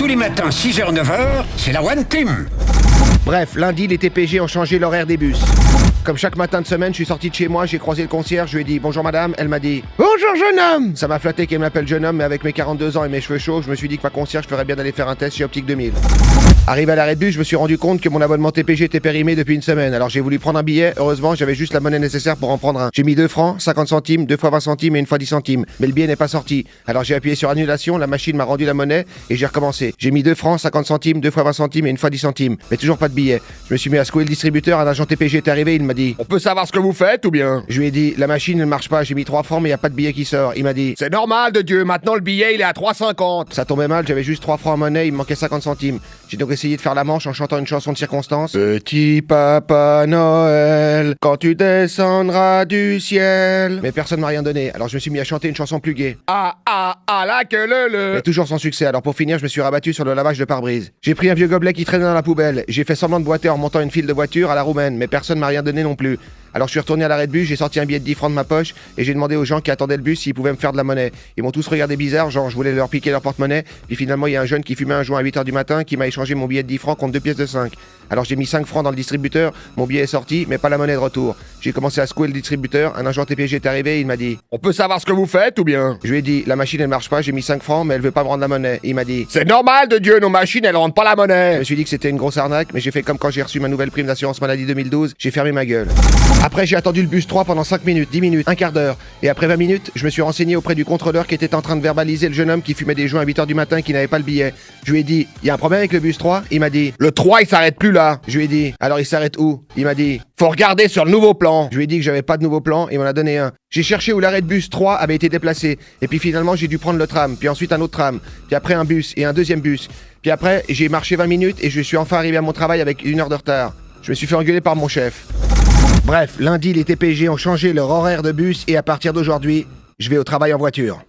Tous les matins, 6h, 9h, c'est la One Team. Bref, lundi, les TPG ont changé l'horaire des bus. Comme chaque matin de semaine, je suis sorti de chez moi, j'ai croisé le concierge, je lui ai dit « Bonjour madame », elle m'a dit « Bonjour jeune homme ». Ça m'a flatté qu'elle m'appelle jeune homme, mais avec mes 42 ans et mes cheveux chauds, je me suis dit que ma concierge ferait bien d'aller faire un test chez Optique 2000. Arrivé à l'arrêt de bus, je me suis rendu compte que mon abonnement TPG était périmé depuis une semaine, alors j'ai voulu prendre un billet, heureusement j'avais juste la monnaie nécessaire pour en prendre un. J'ai mis 2 francs, 50 centimes, 2 fois 20 centimes et 1 fois 10 centimes, mais le billet n'est pas sorti. Alors j'ai appuyé sur annulation, la machine m'a rendu la monnaie et j'ai recommencé. J'ai mis 2 francs, 50 centimes, 2 fois 20 centimes et 1 fois 10 centimes, mais toujours pas de billet. Je me suis mis à secouer le distributeur, un agent TPG est arrivé, il m'a dit « On peut savoir ce que vous faites ou bien ?» Je lui ai dit « La machine ne marche pas, j'ai mis 3 francs mais y a pas de billet qui sort. » Il m'a dit « C'est normal de Dieu, maintenant le billet il est à 3,50 » Ça tombait mal, j'avais juste 3 francs en monnaie, il me manquait 50 centimes. J'ai donc essayé de faire la manche en chantant une chanson de circonstance. Petit Papa Noël, quand tu descendras du ciel. Mais personne m'a rien donné, alors je me suis mis à chanter une chanson plus gaie. La queue le. Mais toujours sans succès, alors pour finir, je me suis rabattu sur le lavage de pare-brise. J'ai pris un vieux gobelet qui traînait dans la poubelle. J'ai fait semblant de boiter en montant une file de voiture à la roumaine, mais personne m'a rien donné non plus. Alors je suis retourné à l'arrêt de bus, j'ai sorti un billet de 10 francs de ma poche et j'ai demandé aux gens qui attendaient le bus s'ils pouvaient me faire de la monnaie. Ils m'ont tous regardé bizarre, genre je voulais leur piquer leur porte-monnaie, puis finalement il y a un jeune qui fumait un joint à 8h du matin qui m'a échangé mon billet de 10 francs contre 2 pièces de 5. Alors j'ai mis 5 francs dans le distributeur, mon billet est sorti, mais pas la monnaie de retour. J'ai commencé à secouer le distributeur, un agent TPG est arrivé et il m'a dit « On peut savoir ce que vous faites ou bien ?» Je lui ai dit « La machine elle marche pas, j'ai mis 5 francs mais elle veut pas me rendre la monnaie. » Il m'a dit « C'est normal de Dieu, nos machines elles rendent pas la monnaie !» Je me suis dit que c'était une grosse arnaque, mais j'ai fait comme quand j'ai reçu ma nouvelle prime d'assurance maladie 2012, j'ai fermé ma gueule. Après j'ai attendu le bus 3 pendant 5 minutes, 10 minutes, un quart d'heure. Et après 20 minutes, je me suis renseigné auprès du contrôleur qui était en train de verbaliser le jeune homme qui fumait des joints à 8h du matin et qui n'avait pas le billet. Je lui ai dit, il y a un problème avec le bus 3 ? Il m'a dit, le 3 il s'arrête plus là. Je lui ai dit, alors il s'arrête où ? Il m'a dit, faut regarder sur le nouveau plan. Je lui ai dit que j'avais pas de nouveau plan et il m'en a donné un. J'ai cherché où l'arrêt de bus 3 avait été déplacé. Et puis finalement, j'ai dû prendre le tram, puis ensuite un autre tram, puis après un bus et un deuxième bus. Puis après, j'ai marché 20 minutes et je suis enfin arrivé à mon travail avec 1 heure de retard. Je me suis fait engueuler par mon chef. Bref, lundi, les TPG ont changé leur horaire de bus et à partir d'aujourd'hui, je vais au travail en voiture.